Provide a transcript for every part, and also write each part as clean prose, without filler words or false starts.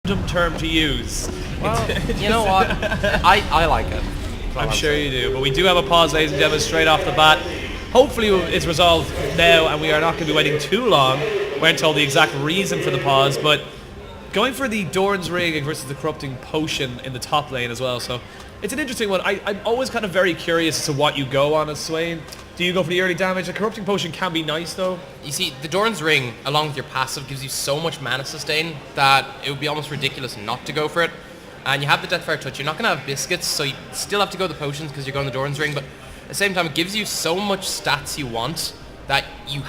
random term to use. Well, you know what? I like it. I'm sure you do. But we do have a pause, ladies and gentlemen, straight off the bat. Hopefully it's resolved now and we are not going to be waiting too long. We aren't told the exact reason for the pause, but going for the Doran's Ring versus the Corrupting Potion in the top lane as well. So it's an interesting one. I'm always kind of very curious as to what you go on as Swain. Do you go for the early damage? The Corrupting Potion can be nice though. You see, the Doran's Ring, along with your passive, gives you so much mana sustain that it would be almost ridiculous not to go for it. And you have the Deathfire Touch. You're not going to have biscuits, so you still have to go the potions because you're going the Doran's Ring. But at the same time, it gives you so much stats you want that you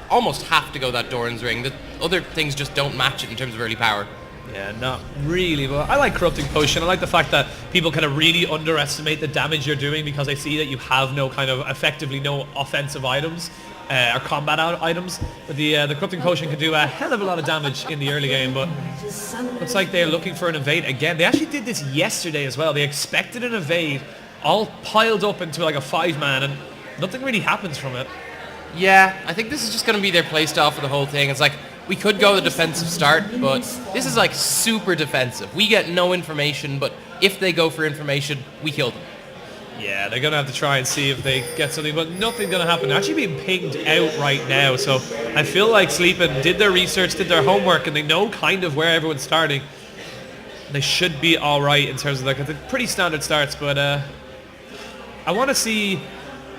almost have to go that Doran's Ring. The other things just don't match it in terms of early power. Yeah, not really, but I like Corrupting Potion. I like the fact that people kind of really underestimate the damage you're doing because they see that you have effectively no offensive items or combat items. But the Corrupting Potion can do a hell of a lot of damage in the early game, but looks like they're looking for an evade again. They actually did this yesterday as well. They expected an evade all piled up into like a 5-man and nothing really happens from it. Yeah, I think this is just going to be their playstyle for the whole thing. It's like, we could go the defensive start, but this is like super defensive. We get no information, but if they go for information, we kill them. Yeah, they're going to have to try and see if they get something, but nothing's going to happen. They're actually being pinged out right now, so I feel like Sleeping did their research, did their homework, and they know kind of where everyone's starting. They should be all right in terms of like the pretty standard starts, but I want to see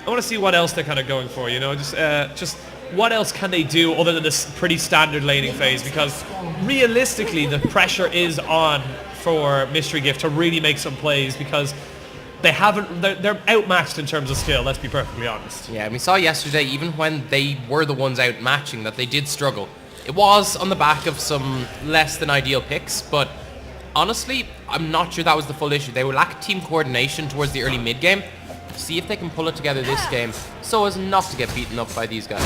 what else they're kind of going for, you know, just what else can they do other than this pretty standard laning phase, because realistically the pressure is on for Mystery Gift to really make some plays because they're outmatched in terms of skill, let's be perfectly honest. Yeah, and we saw yesterday, even when they were the ones outmatching, that they did struggle. It was on the back of some less than ideal picks, but honestly, I'm not sure that was the full issue. They lacked team coordination towards the early mid game. See if they can pull it together this game so as not to get beaten up by these guys.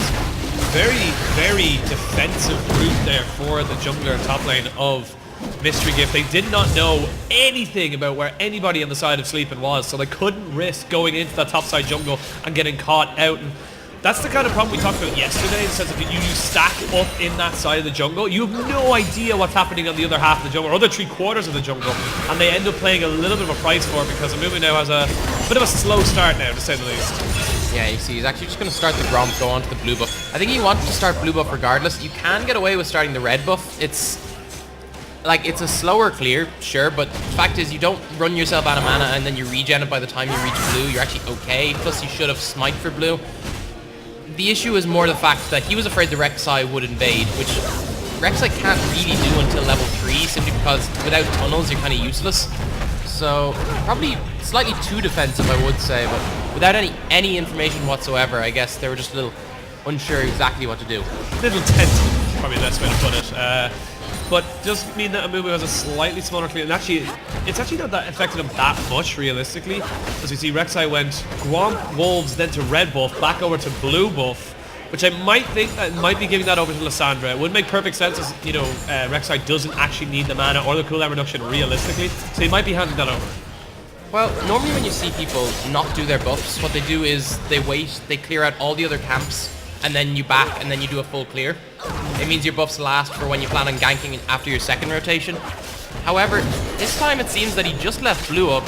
Very, very defensive route there for the jungler top lane of Mystery Gift. They did not know anything about where anybody on the side of Sleeping was, so they couldn't risk going into that top side jungle and getting caught out. And that's the kind of problem we talked about yesterday, in the sense of you stack up in that side of the jungle. You have no idea what's happening on the other half of the jungle, or other 3/4 of the jungle, and they end up paying a little bit of a price for it because Amumu now has a bit of a slow start now, to say the least. Yeah, you see, he's actually just going to start the Gromp, go on to the blue buff. I think he wanted to start blue buff regardless. You can get away with starting the red buff. It's a slower clear, sure, but the fact is you don't run yourself out of mana and then you regen it by the time you reach blue. You're actually okay, plus you should have smite for blue. The issue is more the fact that he was afraid the Rek'Sai would invade, which Rek'Sai can't really do until level 3, simply because without tunnels you're kind of useless. So probably slightly too defensive, I would say, but without any information whatsoever, I guess they were just a little unsure exactly what to do. Little tentative, probably the best way to put it. But does mean that Amumu has a slightly smaller clear, and actually, it's actually not that affected him that much realistically. As you see, Rek'Sai went Gwomp, Wolves, then to red buff, back over to blue buff, which I might think that might be giving that over to Lissandra. It would make perfect sense, as you know, Rek'Sai doesn't actually need the mana or the cooldown reduction realistically, so he might be handing that over. Well, normally when you see people not do their buffs, what they do is they wait, they clear out all the other camps, and then you back, and then you do a full clear. It means your buffs last for when you plan on ganking after your second rotation. However, this time it seems that he just left blue up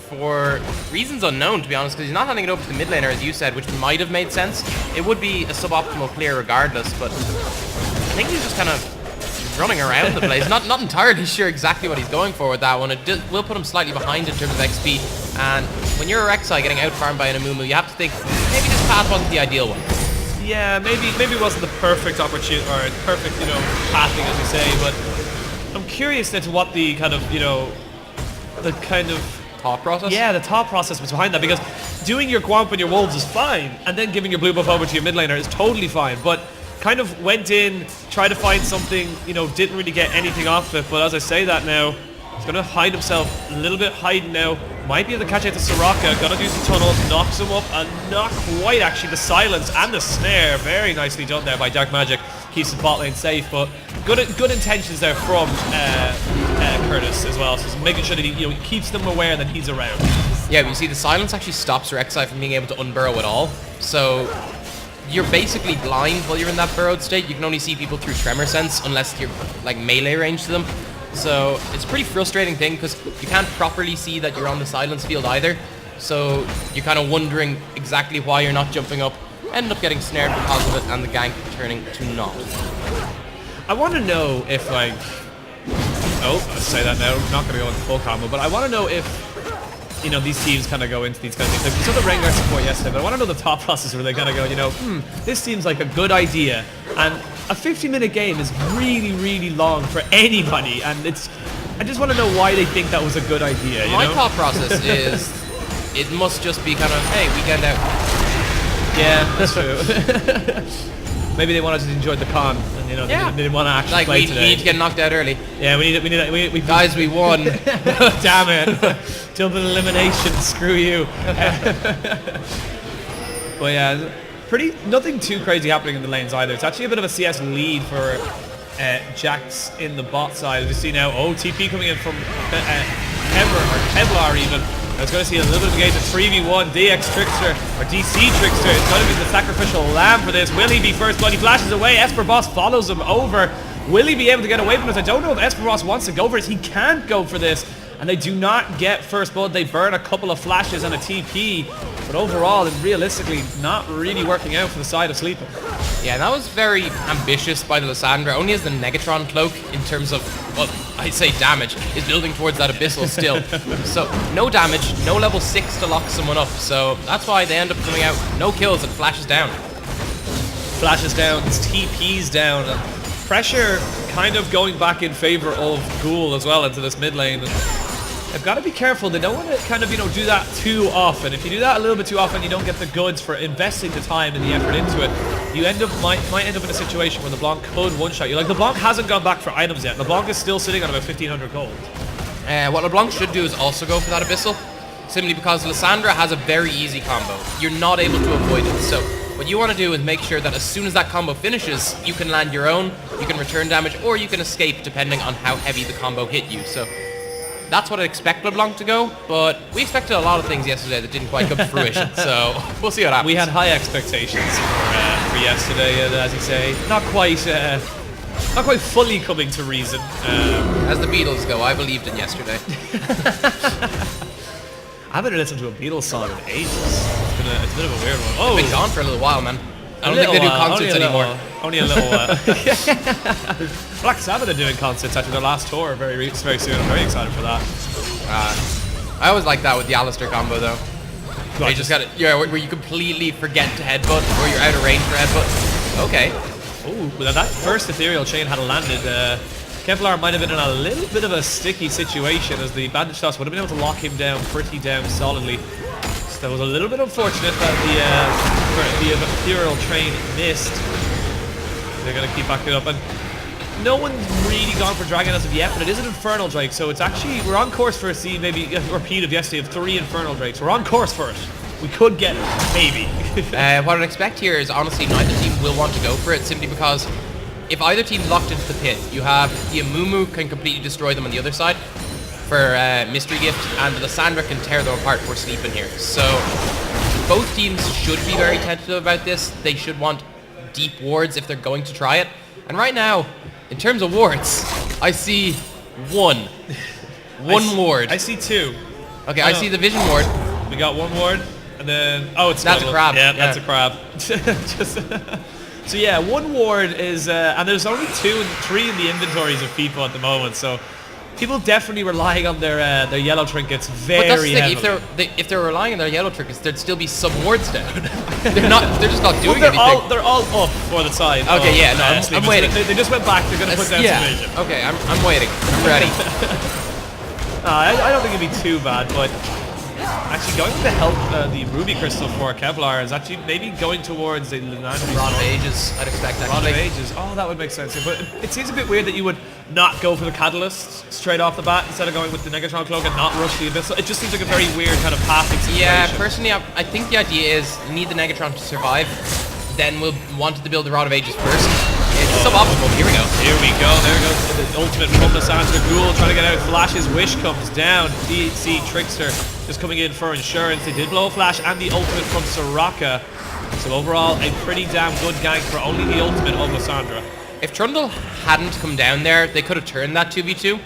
for reasons unknown, to be honest, because he's not handing it over to the mid laner, as you said, which might have made sense. It would be a suboptimal clear regardless, but I think he's just kind of running around the place. Not entirely sure exactly what he's going for with that one. It will put him slightly behind in terms of XP, and when you're a Rek'Sai getting out-farmed by an Amumu, you have to think, maybe this path wasn't the ideal one. Yeah, maybe it wasn't the perfect opportunity, or perfect, pathing, as you say, but I'm curious as to what the kind of, the kind of thought process? Yeah, the thought process was behind that, because doing your Gwomp and your Wolves is fine, and then giving your blue buff over to your mid laner is totally fine, but kind of went in, tried to find something, didn't really get anything off it, but as I say that now, he's going to hide himself, a little bit hiding now, might be able to catch out the Soraka, got to do some tunnels, knocks him up, and not quite actually, the silence and the snare, very nicely done there by Dark Magic, keeps the bot lane safe, but good intentions there from Curtis as well, so he's making sure that he keeps them aware that he's around. Yeah, but you see, the silence actually stops Rek'Sai from being able to unburrow at all, so you're basically blind while you're in that burrowed state. You can only see people through tremor sense unless you're like melee range to them. So it's a pretty frustrating thing because you can't properly see that you're on the silence field either. So you're kind of wondering exactly why you're not jumping up. End up getting snared because of it and the gank turning to naught. I want to know if like, oh, I'll say that now. I'm not going to go into full combo, but I want to know if, you know, these teams kind of go into these kind of things. Like we saw the Rengar support yesterday, but I want to know the thought process where they kind of go, you know, this seems like a good idea, and a 50-minute game is really, really long for anybody, and I just want to know why they think that was a good idea. You My know? thought process is it must just be kind of, hey, weekend out. Yeah, that's true. Maybe they wanted to enjoy the con, and you know, Yeah. they didn't want to actually Like, play we today. need to get knocked out early. Yeah, we Guys, we won. damn it. Double elimination, screw you. But yeah, nothing too crazy happening in the lanes either. It's actually a bit of a CS lead for Jax in the bot side. As you see now, TP coming in from Kevlar even. I was going to see a little bit of engagement. 3v1, DX Trickster, or DC Trickster is going to be the sacrificial lamb for this. Will he be first blood? He flashes away. Esper Boss follows him over. Will he be able to get away from this? I don't know if Esper Boss wants to go for this. He can't go for this. And they do not get first blood. They burn a couple of flashes and a TP. But overall, and realistically, not really working out for the side of Sleeping. Yeah, that was very ambitious by the Lissandra. Only as the Negatron cloak in terms of, well, I'd say damage, is building towards that Abyssal still. So no damage, no level 6 to lock someone up. So that's why they end up coming out, no kills and flashes down. Flashes down, TP's down. Pressure kind of going back in favor of Ghoul as well into this mid lane. They've got to be careful. They don't want to kind of, you know, do that too often. If you do that a little bit too often, you don't get the goods for investing the time and the effort into it. You might end up in a situation where LeBlanc could one-shot you. Like, LeBlanc hasn't gone back for items yet. LeBlanc is still sitting on about 1,500 gold. What LeBlanc should do is also go for that Abyssal, simply because Lissandra has a very easy combo. You're not able to avoid it. So what you want to do is make sure that as soon as that combo finishes, you can land your own, you can return damage, or you can escape depending on how heavy the combo hit you. So that's what I expect LeBlanc to go, but we expected a lot of things yesterday that didn't quite come to fruition, so we'll see what happens. We had high expectations for yesterday, and as you say, not quite fully coming to reason. As the Beatles go, I believed in yesterday. I haven't listened to a Beatles song in ages. It's a bit of a weird one. Oh, Been gone for a little while, man. I don't think they do concerts anymore. Only a little while. Black Sabbath are doing concerts after their last tour very soon. I'm very excited for that. I always like that with the Alistair combo, though. Well, You just got it, where you completely forget to headbutt, or you're out of range for headbutt. Okay. Ooh, well, that first ethereal chain had landed. Kevlar might have been in a little bit of a sticky situation, as the bandage toss would have been able to lock him down pretty damn solidly. So that was a little bit unfortunate that the ethereal train missed. They're going to keep backing up, and no one's really gone for Dragon as of yet, but it is an Infernal Drake, so it's actually, we're on course for maybe a repeat of yesterday of 3 Infernal Drakes. We're on course for it. We could get it, maybe. What I'd expect here is, honestly, neither team will want to go for it, simply because if either team locked into the pit, you have the Amumu can completely destroy them on the other side for Mystery Gift, and the Lissandra can tear them apart for Sleeping here. So both teams should be very tentative about this. They should want deep wards if they're going to try it. And right now, in terms of wards, I see one ward. I see 2. Okay, I see the Vision ward. We got 1 ward, and then that's a crab. Yeah, that's a crab. So yeah, 1 ward is, and there's only 2 and 3 in the inventories of people at the moment. So people definitely relying on their yellow trinkets very But that's the thing, heavily. if they're relying on their yellow trinkets, there'd still be some wards down. They're just not doing they're anything. they're all up for the side. Okay, yeah, no, I'm waiting. They just went back. They're going to put down some vision. Okay, I'm waiting. I'm ready. I don't think it'd be too bad, but actually going to help the Ruby Crystal for Kevlar is actually maybe going towards the Rod of Ages, I'd expect that. Rod of Ages. Oh, that would make sense. But it seems a bit weird that you would not go for the Catalyst straight off the bat instead of going with the Negatron Cloak and not rush the Abyssal. It just seems like a very weird kind of pathing situation. Yeah, personally, I think the idea is you need the Negatron to survive, then we'll want to build the Rod of Ages first. It's suboptimal. Here we go. Here we go. There goes the ultimate from the Lissandra. Ghoul trying to get out. Flash's wish comes down. DC Trickster just coming in for insurance. They did blow a flash and the ultimate from Soraka. So overall, a pretty damn good gank for only the ultimate of Lissandra. If Trundle hadn't come down there, they could have turned that 2v2.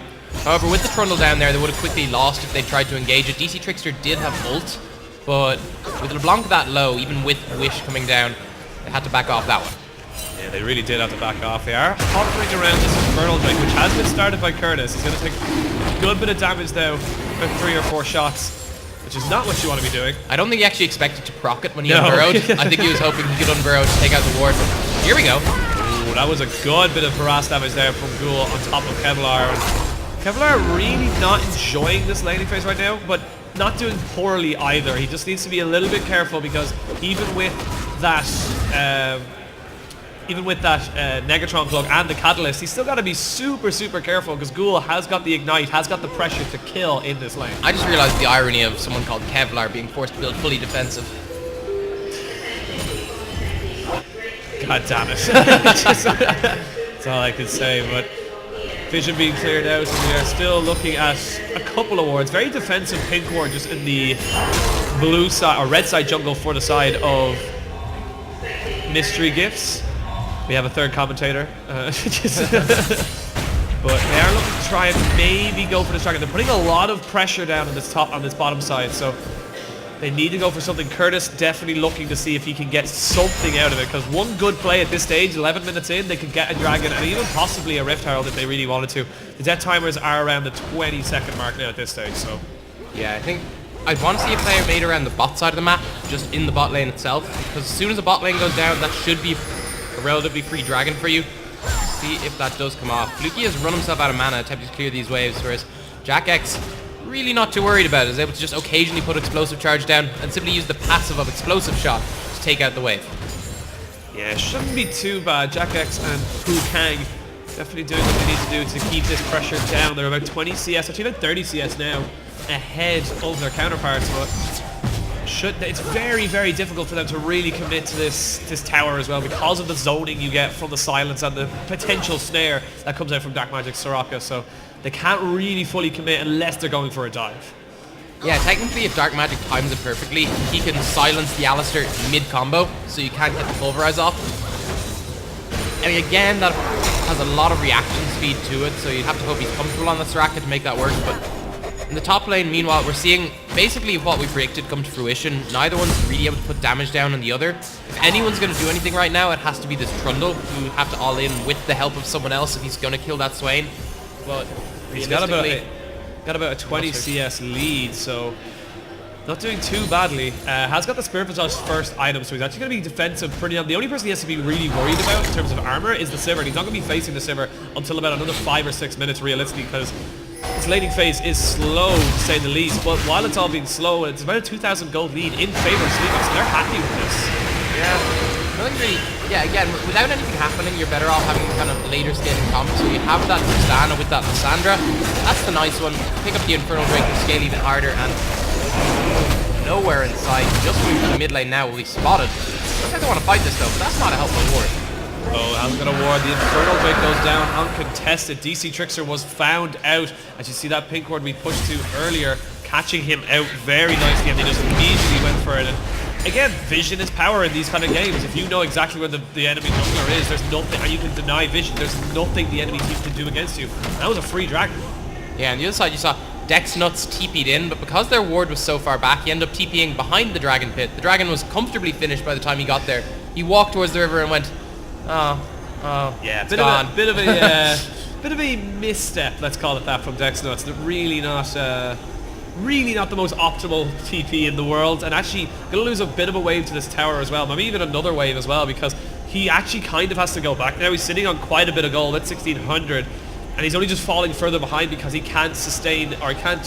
However, with the Trundle down there, they would have quickly lost if they tried to engage it. DC Trickster did have ult, but with LeBlanc that low, even with Wish coming down, they had to back off that one. Yeah, they really did have to back off. They are hovering around this Infernal Drake, which has been started by Curtis. He's going to take a good bit of damage now, about 3 or 4 shots, which is not what you want to be doing. I don't think he actually expected to proc it when he unburrowed. I think he was hoping he could unburrow to take out the ward, but here we go. Ooh, that was a good bit of harass damage there from Ghoul on top of Kevlar. Kevlar really not enjoying this laning phase right now, but not doing poorly either. He just needs to be a little bit careful because even with that Negatron Plug and the Catalyst, he's still got to be super, super careful because Ghoul has got the Ignite, has got the pressure to kill in this lane. I just realized the irony of someone called Kevlar being forced to build fully defensive. God damn it. That's all I could say, but Vision being cleared out, and we are still looking at a couple of wards. Very defensive pink ward just in the blue side, or red side jungle for the side of Mystery Gifts. We have a third commentator. But they are looking to try and maybe go for the dragon. They're putting a lot of pressure down on this bottom side, so they need to go for something. Curtis definitely looking to see if he can get something out of it, because one good play at this stage, 11 minutes in, they could get a dragon and even possibly a Rift Herald if they really wanted to. The death timers are around the 20-second mark now at this stage, so... Yeah, I think I'd want to see a player made around the bot side of the map, just in the bot lane itself, because as soon as the bot lane goes down, that should be a relatively free dragon for you. See if that does come off. Fluky has run himself out of mana attempting to clear these waves, whereas Jack X really not too worried about it. Is able to just occasionally put explosive charge down and simply use the passive of explosive shot to take out the wave. Yeah, shouldn't be too bad. Jack X and Pu Kang definitely doing what they need to do to keep this pressure down. They're about 20 CS, actually about 30 CS now, ahead of their counterparts, but it's very, very difficult for them to really commit to this tower as well because of the zoning you get from the silence and the potential snare that comes out from Dark Magic Soraka. So they can't really fully commit unless they're going for a dive. Yeah, technically if Dark Magic times it perfectly, he can silence the Alistar mid-combo, so you can't get the Pulverize off. And again, that has a lot of reaction speed to it, so you'd have to hope he's comfortable on the Soraka to make that work. But in the top lane, meanwhile, we're seeing basically what we predicted come to fruition. Neither one's really able to put damage down on the other. If anyone's going to do anything right now, it has to be this Trundle, who have to all in with the help of someone else if he's going to kill that Swain. But he's got about a 20 CS lead, so not doing too badly. Has got the Spirit Visage first item, so he's actually going to be defensive pretty on. The only person he has to be really worried about in terms of armor is the Sivir. He's not going to be facing the Sivir until about another 5 or 6 minutes realistically, because his laning phase is slow to say the least. But while it's all being slow, it's about a 2,000 gold lead in favor of Sleeping, so they're happy with this. Yeah. Nothing really, yeah, again, without anything happening, you're better off having kind of later scaling comp. So you have that Tristana with that Lissandra. That's the nice one. Pick up the Infernal Drake and scale even harder, and nowhere in sight. Just move to the mid lane now will be spotted. Looks like they want to fight this though, but that's not a helpful ward. Oh, Al's gonna ward. The Infernal Drake goes down uncontested. DC Trickster was found out. As you see that pink ward we pushed to earlier, catching him out very nicely, and they just immediately went for it. And again, vision is power in these kind of games. If you know exactly where the enemy jungler is, there's nothing, and you can deny vision, there's nothing the enemy team can do against you. And that was a free dragon. Yeah, on the other side you saw Dex Nuts TP'd in, but because their ward was so far back, he ended up TPing behind the dragon pit. The dragon was comfortably finished by the time he got there. He walked towards the river and went, yeah, bit of a misstep, let's call it that, from Dex Nuts. Really not the most optimal TP in the world, and actually gonna lose a bit of a wave to this tower as well, maybe even another wave as well, because he actually kind of has to go back now. He's sitting on quite a bit of gold at 1600, and he's only just falling further behind because he can't sustain or can't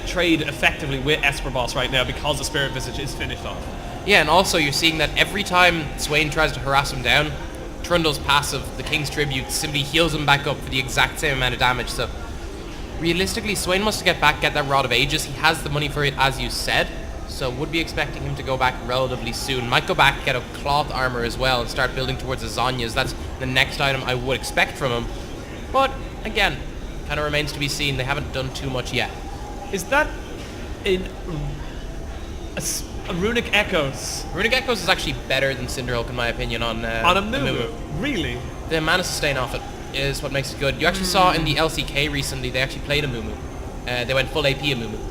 trade effectively with Esper Boss right now because the Spirit Visage is finished off. Yeah, and also you're seeing that every time Swain tries to harass him down, Trundle's passive, the King's Tribute, simply heals him back up for the exact same amount of damage. So realistically, Swain must get that Rod of Ages. He has the money for it, as you said, so would be expecting him to go back relatively soon. Might go back, get a cloth armor as well, and start building towards the Zhonya's. That's the next item I would expect from him. But again, kind of remains to be seen. They haven't done too much yet. Is that in Runic Echoes? Runic Echoes is actually better than Cinderhulk in my opinion on a Amumu. Really? The mana sustain off it. is what makes it good. You actually saw in the LCK recently, they actually played Amumu. They went full AP Amumu.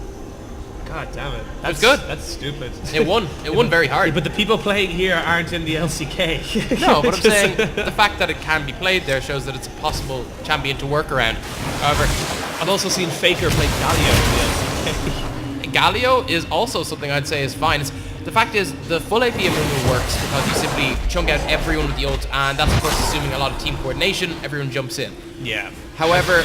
God damn it. That's good. That's stupid. It won. It won very hard. Yeah, but the people playing here aren't in the LCK. No, but I'm saying the fact that it can be played there shows that it's a possible champion to work around. However, I've also seen Faker play Galio in the LCK. Galio is also something I'd say is fine. The fact is, the full AP Amumu works because you simply chunk out everyone with the ult, and that's of course assuming a lot of team coordination, everyone jumps in. Yeah. However,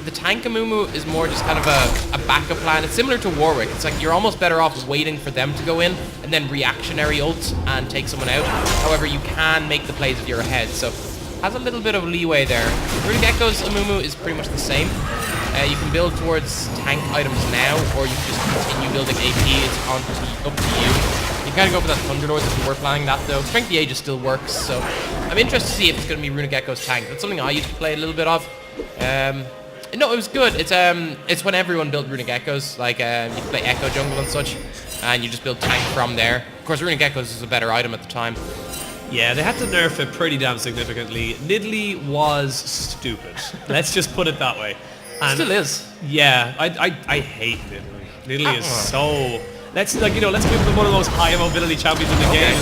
the tank Amumu is more just kind of a backup plan. It's similar to Warwick. It's like you're almost better off waiting for them to go in and then reactionary ult and take someone out. However, you can make the plays if you're ahead, so has a little bit of leeway there. Runic Echo's Amumu is pretty much the same. You can build towards tank items now, or you can just continue building AP. It's up to you. You kind of go for that Thunderlord if you were planning that though. Strength the Aegis still works, so I'm interested to see if it's going to be Runic Echo's tank. That's something I used to play a little bit of. No, it was good. It's when everyone built Runic Echoes, like you could play Echo Jungle and such, and you just build tank from there. Of course, Runic Echoes is a better item at the time. Yeah, they had to nerf it pretty damn significantly. Nidalee was stupid. Let's just put it that way. And Still is. yeah, I hate Nidalee. Nidalee is so... Let's move to one of the most high mobility champions in the game.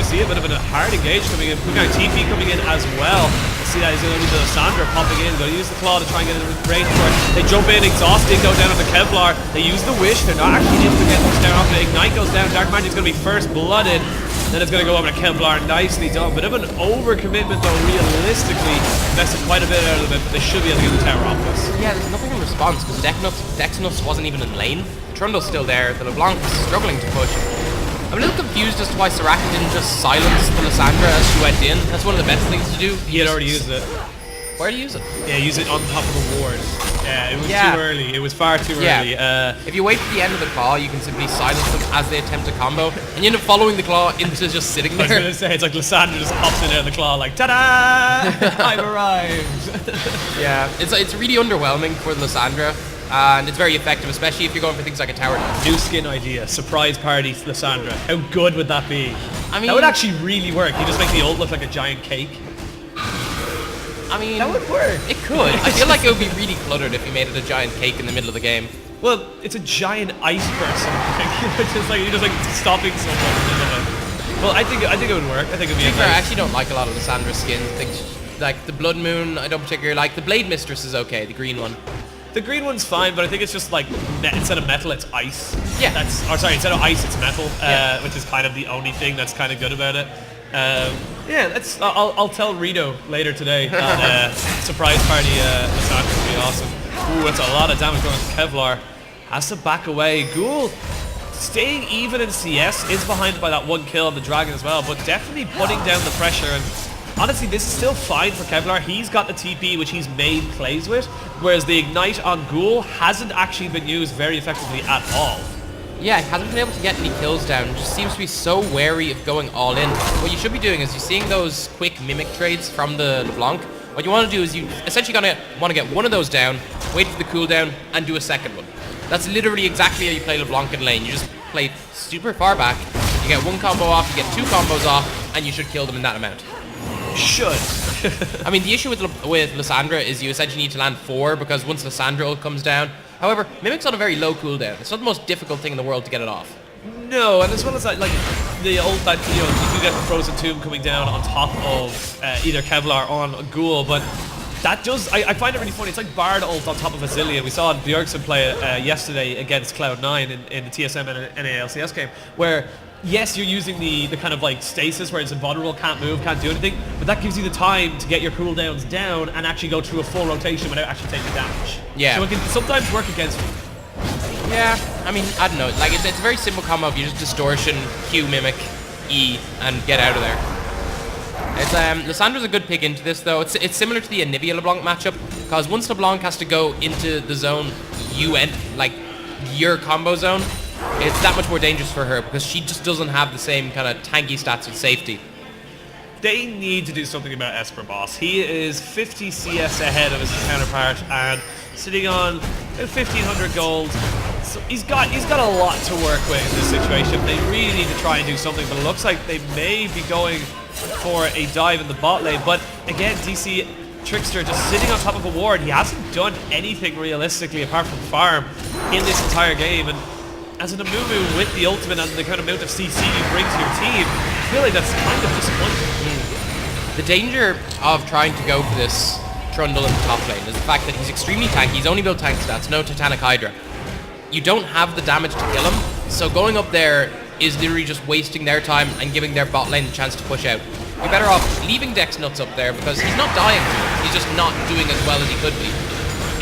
We see a bit of a hard engage coming in. We've got TP coming in as well. Let's see that he's going to be the Lissandra popping in. Going to use the claw to try and get in range for it. They jump in, exhausting, go down on the Kevlar. They use the wish. They're not actually able to get much down off it. Ignite goes down. Dark Magic's going to be first blooded. Then it's going to go over to Kevlar. Nicely done. Bit of an overcommitment though, realistically. Invested quite a bit out of it, but they should be able to get the tower off this. Yeah, there's nothing in response because Dexnus wasn't even in lane. Trundle's still there. The LeBlanc is struggling to push. I'm a little confused as to why Soraka didn't just silence the Lissandra as she went in. That's one of the best things to do. He had already used it. Where do you use it? Yeah, use it on top of the ward. Yeah, it was too early. It was far too early. If you wait for the end of the claw, you can simply silence them as they attempt a combo, and you end up following the claw into just sitting there. I was going to say, it's like Lissandra just pops in there in the claw like, ta-da! I've arrived. Yeah, it's really underwhelming for Lissandra. And it's very effective, especially if you're going for things like a tower dance. New skin idea, surprise party Lissandra. How good would that be? I mean, that would actually really work. You just make the ult look like a giant cake. I mean, that would work. It could. I feel like it would be really cluttered if you made it a giant cake in the middle of the game. Well, it's a giant ice person. You're just like stopping someone in the middle of it. Well, I think it would work. I think it would be. I actually don't like a lot of Lissandra skins. I think like the Blood Moon, I don't particularly like. The Blade Mistress is okay, the green one. The green one's fine, but I think it's just like instead of metal, it's ice. Yeah. Instead of ice, it's metal, which is kind of the only thing that's kind of good about it. Yeah, I'll tell Rito later today that surprise party Lissandra would be awesome. Ooh, that's a lot of damage going to Kevlar. Has to back away. Ghoul staying even in CS is behind by that one kill on the Dragon as well, but definitely putting down the pressure. And honestly, this is still fine for Kevlar. He's got the TP, which he's made plays with, whereas the Ignite on Ghoul hasn't actually been used very effectively at all. Yeah, he hasn't been able to get any kills down. Just seems to be so wary of going all in. What you should be doing is you're seeing those quick mimic trades from the LeBlanc. What you want to do is you essentially want to get one of those down, wait for the cooldown, and do a second one. That's literally exactly how you play LeBlanc in lane. You just play super far back, you get one combo off, you get two combos off, and you should kill them in that amount. Should. I mean, the issue with Lissandra is you essentially need to land 4 because once Lissandra ult comes down. However, Mimic's on a very low cooldown. It's not the most difficult thing in the world to get it off. No, and as well as that, like the ult that you do get the Frozen Tomb coming down on top of either Kevlar or on Ghoul, but that does, I find it really funny. It's like Bard ult on top of Azillia. We saw Bjergsen play it yesterday against Cloud9 in the TSM and NALCS game, where yes, you're using the kind of like stasis where it's invulnerable, can't move, can't do anything, but that gives you the time to get your cooldowns down and actually go through a full rotation without actually taking damage. Yeah. So it can sometimes work against you. Yeah, I mean, I don't know. Like, it's a very simple combo of you just Distortion, Q, Mimic, E, and get out of there. Lissandra's a good pick into this, though. It's similar to the Anivia LeBlanc matchup, because once LeBlanc has to go into the zone, your combo zone, it's that much more dangerous for her because she just doesn't have the same kind of tanky stats with safety. They need to do something about Esper Boss. He is 50 CS ahead of his counterpart and sitting on about 1,500 gold. So he's got a lot to work with in this situation. They really need to try and do something, but it looks like they may be going for a dive in the bot lane. But again, DC, Trickster just sitting on top of a ward. He hasn't done anything realistically apart from farm in this entire game. And as an Amumu with the ultimate and the kind of amount of CC you bring to your team, I feel like that's kind of disappointing. The danger of trying to go for this Trundle in the top lane is the fact that he's extremely tanky. He's only built tank stats, no Titanic Hydra. You don't have the damage to kill him, so going up there is literally just wasting their time and giving their bot lane the chance to push out. You're better off leaving Dex Nuts up there because he's not dying to him. He's just not doing as well as he could be.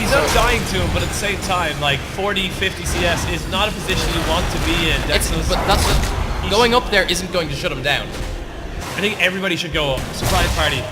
He's not dying to him, but at the same time, like 40, 50 CS is not a position you want to be in. But that's going up there isn't going to shut him down. I think everybody should go up. Surprise party.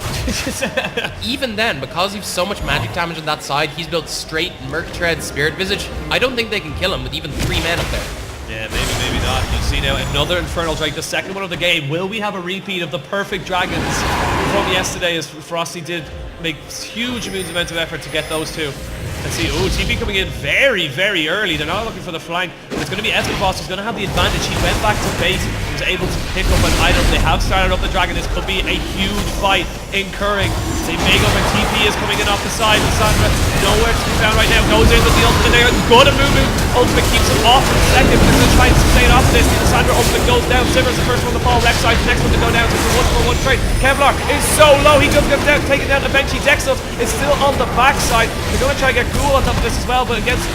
Even then, because he's so much magic damage on that side, he's built straight Merc Tread, Spirit Visage. I don't think they can kill him with even 3 men up there. Yeah, maybe not. You see now another Infernal Drake, the second one of the game. Will we have a repeat of the perfect dragons from yesterday, as Frosty did make huge amounts of effort to get those two? Let's see, TP coming in very, very early. They're not looking for the flank, but it's going to be Esperboss who's going to have the advantage. He went back to base, he was able to pick up an item. They have started up the dragon. This could be a huge fight incurring. They may go when TP is coming in off the side. Lissandra nowhere to be found right now. Goes in with the ultimate there. Good Amumu. Ultimate keeps him off for a second, but they're going to try and stay off this. The Lissandra ultimate goes down. Simmer's the first one to fall left side, the next one to go down. So it's a 1-for-1 trade. Kevlar is so low. He just goes down, taking down eventually. Dexos is still on the backside. They're going to try and get Ghoul on top of this as well, but against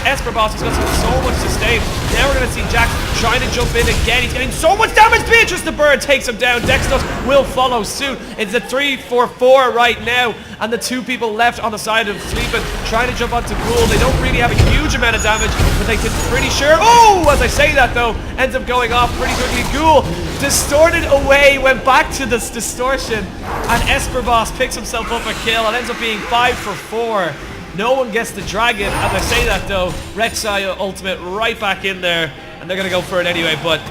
Esperboss, he's got so much sustain. Now we're going to see Jax trying to jump in again. He's getting so much damage. Beatrice the Bird takes him down. Dexos will follow suit. It's a 3-4-4 right now, and the 2 people left on the side of Sleeping trying to jump onto Ghoul. They don't really have a huge amount of damage, but they can pretty sure. Oh, as I say that though, ends up going off pretty quickly. Ghoul distorted away, went back to this distortion, and Esperboss picks himself up a kill. It ends up being 5-for-4. No one gets the dragon. As I say that though, Rek'Sai ultimate right back in there, and they're going to go for it anyway. But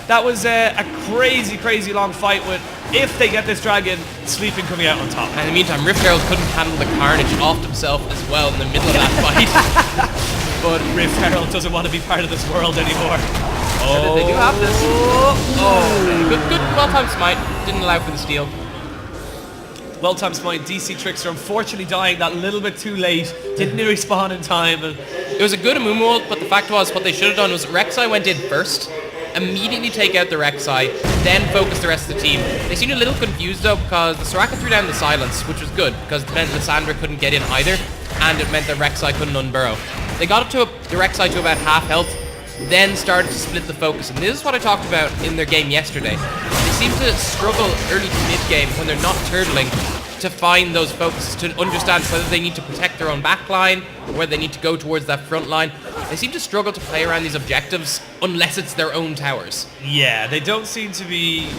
that was a crazy, crazy long fight with, if they get this dragon, Sleeping coming out on top. And in the meantime, Rift Herald couldn't handle the carnage, offed himself as well in the middle of that fight. But Rift Herald doesn't want to be part of this world anymore. Oh, they do have this. Oh, good well-timed smite. Didn't allow for the steal. Well-timed smite. DC Trickster unfortunately dying that little bit too late. Didn't respawn in time. And it was a good Amumu ult, but the fact was what they should have done was Rek'Sai went in first, immediately take out the Rek'Sai, then focus the rest of the team. They seemed a little confused though, because the Soraka threw down the silence, which was good, because it meant Lissandra couldn't get in either, and it meant that Rek'Sai couldn't unburrow. They got up to the Rek'Sai to about half health, then started to split the focus, and this is what I talked about in their game yesterday. They seem to struggle early to mid-game when they're not turtling to find those focuses, to understand whether they need to protect their own backline or whether they need to go towards that front line. They seem to struggle to play around these objectives unless it's their own towers. Yeah, they don't seem to be...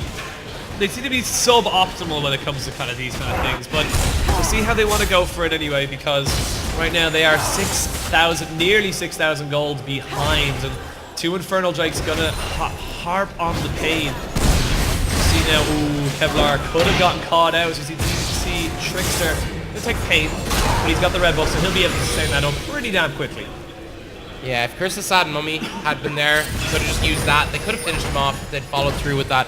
They seem to be suboptimal when it comes to kind of these kind of things, but we'll see how they want to go for it anyway, because right now they are 6,000, nearly 6,000 gold behind, and 2 Infernal Drakes gonna harp on the pain. See now, ooh, Kevlar could have gotten caught out. You see Trickster, he'll take pain, but he's got the red buff, so he'll be able to sustain that up pretty damn quickly. Yeah, if Curse the Sad Mummy had been there, he could have just used that. They could have finished him off if they'd followed through with that.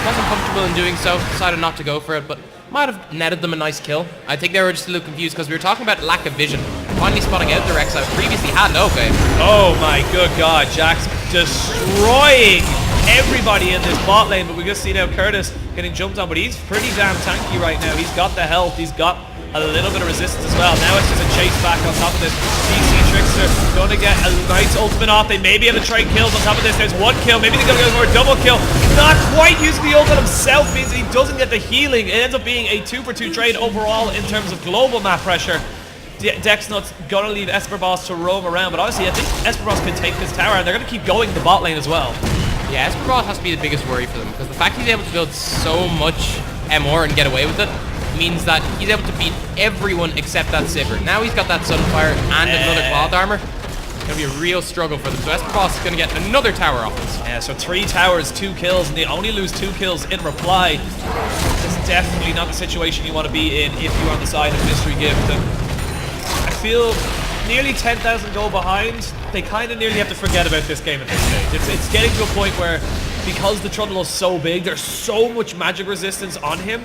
Wasn't comfortable in doing so, decided not to go for it, but might have netted them a nice kill. I think they were just a little confused because we were talking about lack of vision. Finally spotting out the Rek'Sai previously had no okay. Oh my good god, Jax destroying everybody in this bot lane, but we just see now Curtis getting jumped on, but he's pretty damn tanky right now. He's got the health, he's got a little bit of resistance as well. Now it's just a chase back on top of this. DC Trickster going to get a nice ultimate off. They may be able to trade kills on top of this. There's 1 kill. Maybe they're going to go for a double kill. Not quite using the ult on himself means he doesn't get the healing. It ends up being a 2-for-2 trade overall in terms of global map pressure. Dexnut's going to leave Esperboss to roam around, but honestly I think Esperboss can take this tower, and they're going to keep going the bot lane as well. Yeah, Esperboss has to be the biggest worry for them, because the fact he's able to build so much MR and get away with it means that he's able to beat everyone except that Sivir. Now he's got that Sunfire and another Cloth Armor. It's going to be a real struggle for them. So Esperboss is going to get another tower off us. Yeah, so 3 towers, 2 kills, and they only lose 2 kills in reply. This is definitely not the situation you want to be in if you're on the side of Mystery Gift. And I feel nearly 10,000 goal behind. They kind of nearly have to forget about this game at this stage. It's getting to a point where, because the Trundle is so big, there's so much magic resistance on him,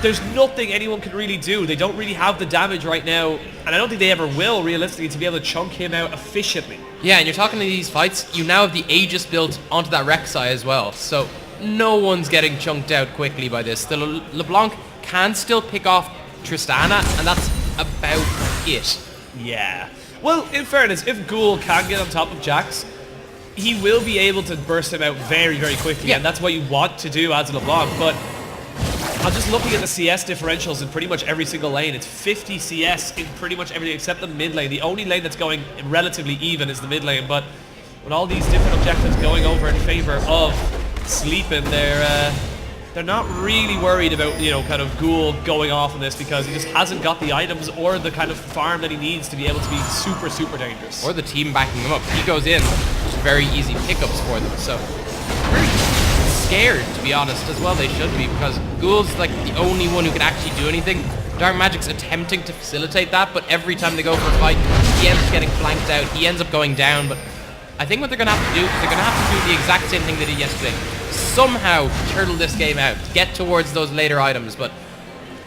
there's nothing anyone can really do. They don't really have the damage right now, and I don't think they ever will, realistically, to be able to chunk him out efficiently. Yeah, and you're talking to these fights, you now have the Aegis built onto that Rek'Sai as well, so no one's getting chunked out quickly by this. The LeBlanc can still pick off Tristana, and that's about it. Yeah. Well, in fairness, if Ghoul can get on top of Jax, he will be able to burst him out very, very quickly, Yeah. and that's what you want to do as a LeBlanc, but I'm just looking at the CS differentials in pretty much every single lane. It's 50 CS in pretty much everything except the mid lane. The only lane that's going relatively even is the mid lane, but with all these different objectives going over in favor of Sleeping, they're not really worried about, you know, kind of Ghoul going off on this because he just hasn't got the items or the kind of farm that he needs to be able to be super, super dangerous. Or the team backing him up. He goes in, just very easy pickups for them, so very scared, to be honest, as well they should be, because Ghoul's like the only one who can actually do anything. Dark Magic's attempting to facilitate that, but every time they go for a fight, he ends up getting flanked out, he ends up going down, but I think what they're going to have to do is they're going to have to do the exact same thing they did yesterday. Somehow turtle this game out, get towards those later items, but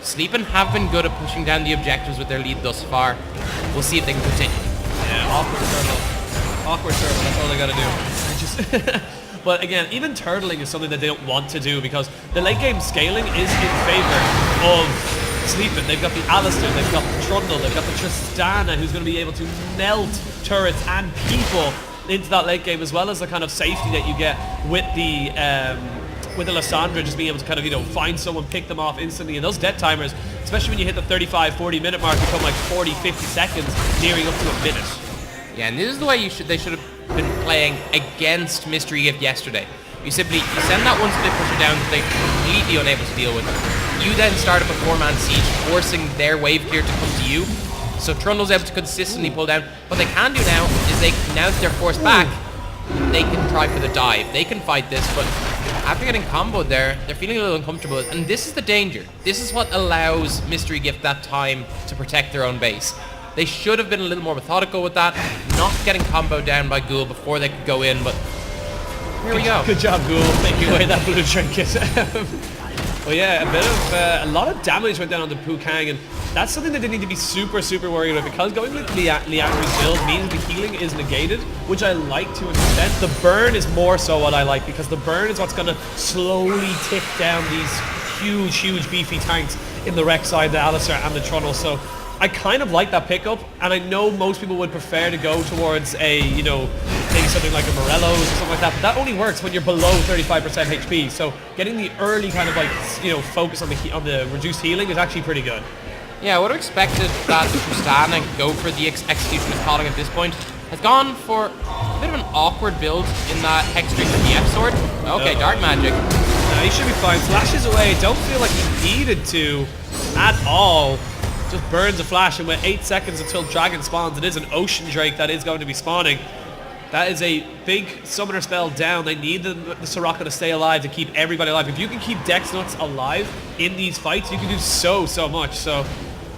Sleeping have been good at pushing down the objectives with their lead thus far. We'll see if they can continue. Yeah, awkward turtle. Awkward turtle, that's all they got to do. But again, even turtling is something that they don't want to do because the late game scaling is in favor of Sleeping. They've got the Alistar, they've got the Trundle, they've got the Tristana who's going to be able to melt turrets and people into that late game, as well as the kind of safety that you get with the Lissandra, just being able to kind of, you know, find someone, pick them off instantly. And those death timers, especially when you hit the 35-40 minute mark, become like 40-50 seconds, nearing up to a minute. Yeah, and this is the way they should have been playing against Mystery Gift yesterday. You send that one split pusher down that they're completely unable to deal with. You then start up a 4-man siege, forcing their wave clear to come to you. So Trundle's able to consistently pull down. What they can do now is now that they're forced back, they can try for the dive. They can fight this, but after getting comboed there, they're feeling a little uncomfortable. And this is the danger. This is what allows Mystery Gift that time to protect their own base. They should have been a little more methodical with that, not getting comboed down by Ghoul before they could go in, but here we go. Good job, Ghoul, taking away that blue trinket. Well, yeah, a lot of damage went down on the Pu Kang, and that's something that they need to be super, super worried about, because going with Liandry's build means the healing is negated, which I like to an extent. The burn is more so what I like, because the burn is what's going to slowly tick down these huge, huge beefy tanks in the Rek'Sai, the Alistar, and the Trundle. So I kind of like that pickup, and I know most people would prefer to go towards a, you know, maybe something like a Morello's or something like that, but that only works when you're below 35% HP. So getting the early kind of like, you know, focus on the reduced healing is actually pretty good. Yeah, I would have expected that Tristana go for the Executioner's Calling at this point. Has gone for a bit of an awkward build in that Hexstreak with the F-Sword. Okay, Dark Magic. No, he should be fine. Flashes away. Don't feel like he needed to at all. Just burns a flash, and with 8 seconds until Dragon spawns, it is an Ocean Drake that is going to be spawning. That is a big summoner spell down. They need the Soraka to stay alive to keep everybody alive. If you can keep Dex Nuts alive in these fights, you can do so much. So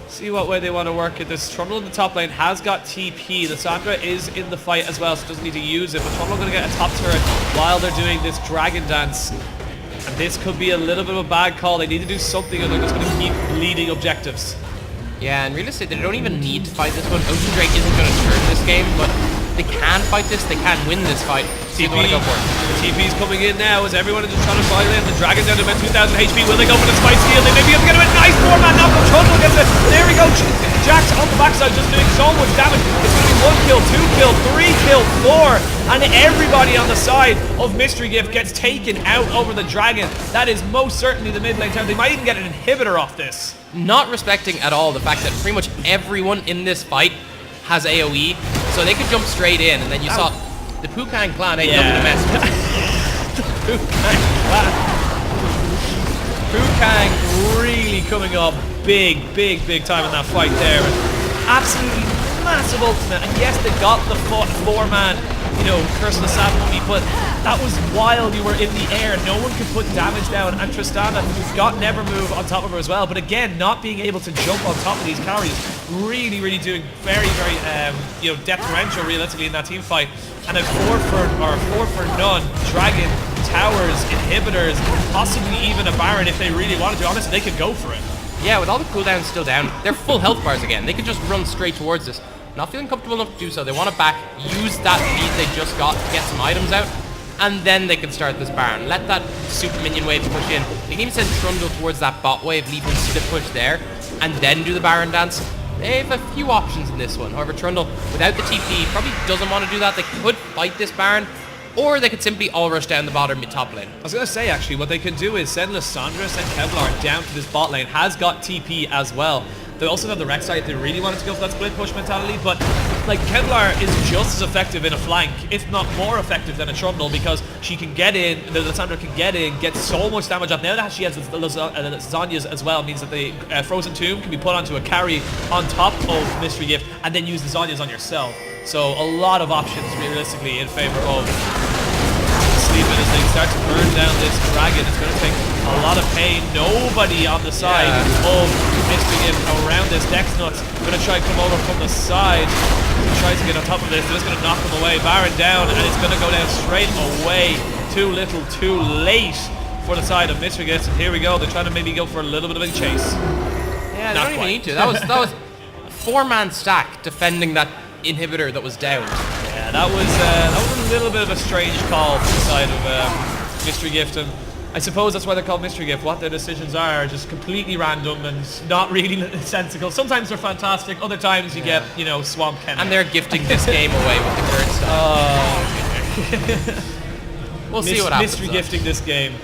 see what way they want to work it. This Trundle in the top lane has got TP. The Sandra is in the fight as well, so doesn't need to use it. But Trundle going to get a top turret while they're doing this Dragon Dance. And this could be a little bit of a bad call. They need to do something, or they're just going to keep bleeding objectives. Yeah, and realistically, they don't even need to fight this one. Ocean Drake isn't going to turn this game, but they can fight this. They can win this fight. See if they want to go for it. The TP's coming in now as everyone is just trying to fight in. The Dragon down to about 2,000 HP. Will they go for the Spike Steal? They may be able to get a nice 4-man knock. Trundle gets it. There we go. Jax on the backside just doing so much damage. It's going to be 1 kill, 2 kill, 3 kill, 4. And everybody on the side of Mystery Gift gets taken out over the Dragon. That is most certainly the mid lane time. They might even get an inhibitor off this. Not respecting at all the fact that pretty much everyone in this fight has AoE, so they could jump straight in, and then you saw the Pu Kang clan ain't nothing to mess with. The Pu Kang clan. Pu Kang really coming up big time in that fight there. Absolutely massive ultimate, and yes, they got the 4-man, you know, Curse of the Sad Mummy, but that was while you were in the air. No one could put damage down, and Tristana got Never Move on top of her as well. But again, not being able to jump on top of these carries, really doing very, you know, death differential realistically in that team fight. And a 4 for none Dragon towers, inhibitors, possibly even a Baron if they really wanted to. Honestly, they could go for it. Yeah, with all the cooldowns still down, they're full health bars again. They could just run straight towards this. Not feeling comfortable enough to do so. They want to back, use that lead they just got to get some items out, and then they can start this Baron. Let that super minion wave push in. They can even send Trundle towards that bot wave, leave him to push there, and then do the Baron dance. They have a few options in this one. However, Trundle, without the TP, probably doesn't want to do that. They could fight this Baron, or they could simply all rush down the bottom mid-top lane. I was going to say, actually, what they can do is send Lissandra, send Kevlar down to this bot lane. Has got TP as well. They also have the Rek'Sai if they really wanted to go for that split push mentality, but like Kevlar is just as effective in a flank, if not more effective than a Trundle, because she can get in, the Lissandra can get in, get so much damage up. Now that she has the Zhonya's as well, means that the Frozen Tomb can be put onto a carry on top of Mystery Gift, and then use the Zhonya's on yourself. So a lot of options realistically in favor of Sleeping as they start to burn down this dragon. It's going to take a lot of pain. Nobody on the side of Mystery Gift around this. Dexnuts going to try and come over from the side. He tries to get on top of this. They're just going to knock him away. Baron down, and it's going to go down straight away. Too little, too late for the side of Mystery Gift. And here we go. They're trying to maybe go for a little bit of a chase. Yeah, they don't even need to. That was a 4-man stack defending that inhibitor that was down. Yeah, that was a little bit of a strange call from the side of Mystery Gift, and I suppose that's why they're called Mystery Gift. What their decisions are just completely random and not really sensical. Sometimes they're fantastic, other times you get, you know, Swamp Ken. And they're gifting this game away with the current stuff. We'll see what happens. Mystery gifting this game.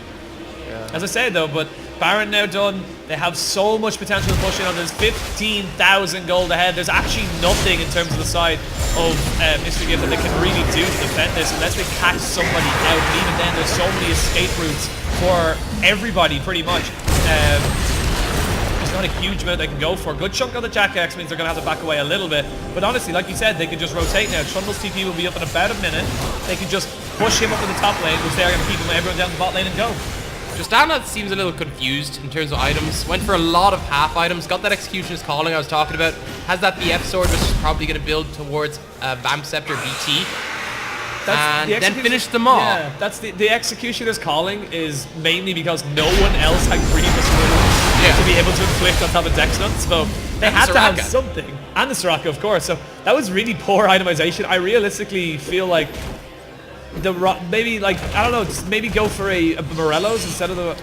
As I said though, but Baron now done. They have so much potential to push in on. There's 15,000 gold ahead. There's actually nothing in terms of the side of Mystery Gift that they can really do to defend this unless they catch somebody out. And even then, there's so many escape routes for everybody, pretty much. There's not a huge amount they can go for. A good chunk of the Jack X means they're going to have to back away a little bit. But honestly, like you said, they can just rotate now. Trundle's TP will be up in about a minute. They can just push him up in the top lane, which they're going to keep everyone down the bot lane and go. Tristana seems a little confused in terms of items. Went for a lot of half items. Got that Executioner's Calling I was talking about. Has that BF sword, which is probably going to build towards Vamp Scepter BT. And then finish them off. Yeah, that's the Executioner's Calling is mainly because no one else had Grievous to be able to inflict on top of Dexnuts. So they had to have something. And the Soraka, of course. So that was really poor itemization. I realistically feel like maybe, like, I don't know, just maybe go for a Morello's instead of the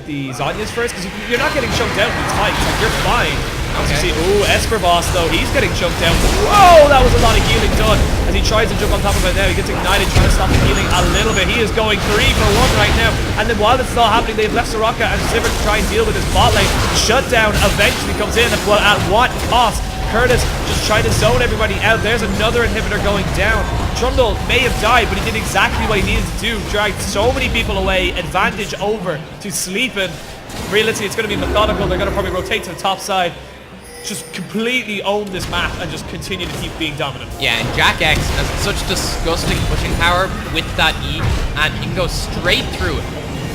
the Zhonya's first, because you're not getting chunked out in these fights. Like, you're fine. As you see, Esper Boss though, he's getting chunked out. Whoa, that was a lot of healing done. As he tries to jump on top of it now, he gets ignited, trying to stop the healing a little bit. He is going 3 for 1 right now. And then while this is all happening, they've left Soraka and Sivir to try and deal with his bot lane. Shutdown eventually comes in, but at what cost? Curtis just trying to zone everybody out. There's another inhibitor going down. Trundle may have died, but he did exactly what he needed to do. Dragged so many people away. Advantage over to Sleepin. Realistically, it's going to be methodical. They're going to probably rotate to the top side. Just completely own this map and just continue to keep being dominant. Yeah, and Jack X has such disgusting pushing power with that E, and he can go straight through it.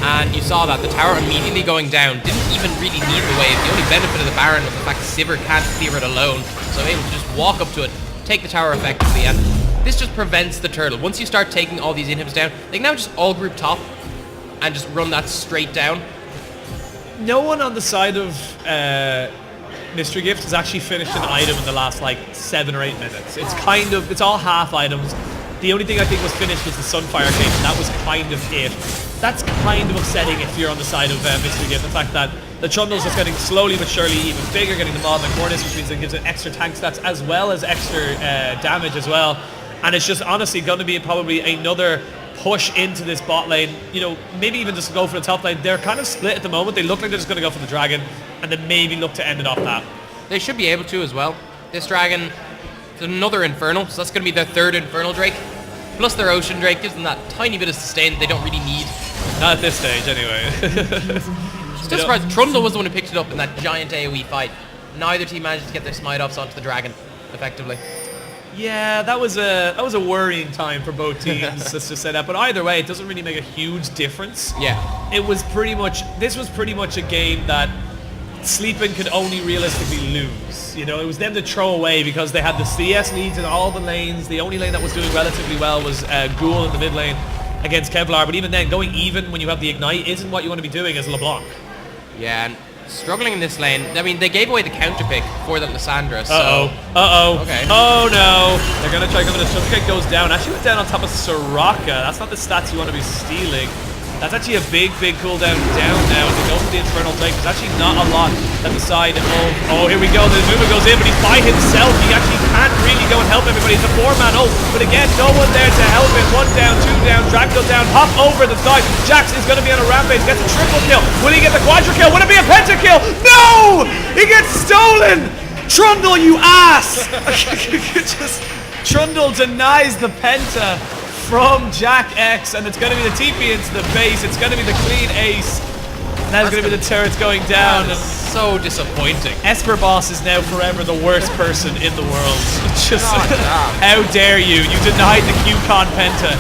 And you saw that, the tower immediately going down, didn't even really need the wave. The only benefit of the Baron was the fact that Sivir can't clear it alone, so able to just walk up to it, take the tower effectively, and this just prevents the turtle. Once you start taking all these inhibs down, they can now just all group top and just run that straight down. No one on the side of Mystery Gift has actually finished an item in the last like 7 or 8 minutes. It's all half items. The only thing I think was finished was the Sunfire Cape, and that was kind of it. That's kind of upsetting if you're on the side of Mystery Gift. The fact that the Trundle's just getting slowly but surely even bigger, getting the Maud and the Cornice, which means it gives it extra tank stats as well as extra damage as well. And it's just honestly going to be probably another push into this bot lane. You know, maybe even just go for the top lane. They're kind of split at the moment. They look like they're just going to go for the dragon and then maybe look to end it off that. They should be able to as well. This dragon is another Infernal, so that's going to be their 3rd Infernal Drake. Plus their Ocean Drake gives them that tiny bit of sustain that they don't really need. Not at this stage, anyway. Just surprised Trundle was the one who picked it up in that giant AoE fight. Neither team managed to get their smite offs onto the dragon, effectively. Yeah, that was a worrying time for both teams. Let's just say that. But either way, it doesn't really make a huge difference. Yeah. This was pretty much a game that Sleepin could only realistically lose. You know, it was them to throw away because they had the CS leads in all the lanes. The only lane that was doing relatively well was Ghoul in the mid lane. against Kevlar, but even then, going even when you have the Ignite isn't what you want to be doing as LeBlanc. Yeah, and struggling in this lane. I mean, they gave away the counter pick for the Lissandra, so... Okay. Oh no! They're gonna try coming to Subject goes down. Actually went down on top of Soraka. That's not the stats you want to be stealing. That's actually a big cooldown down now. As they go for the Infernal Blade. There's actually not a lot at the side of... Oh, here we go. The movement goes in, but he's by himself. He actually can't really go and help everybody. It's a 4-man ult, but again, no one there to help him. 1 down, 2 down, Dracula down, hop over the side. Jax is going to be on a rampage, gets a triple kill. Will he get the quadra kill? Will it be a pentakill? No! He gets stolen! Trundle, you ass! Trundle denies the penta from Jack X, and it's going to be the TP into the base. It's going to be the clean ace. And that's going to be the turrets going down. That is so disappointing. Esper Boss is now forever the worst person in the world. Just, how dare you? You denied the QCon penta.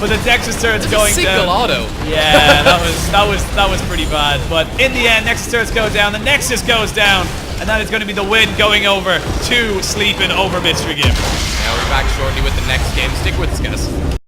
But the Nexus turret's going Single down. auto. Yeah, that was pretty bad. But in the end, Nexus turrets go down. The Nexus goes down, and that is going to be the win going over to Sleeping over Mystery Gift. Now we're back shortly with the next game. Stick with us, guys.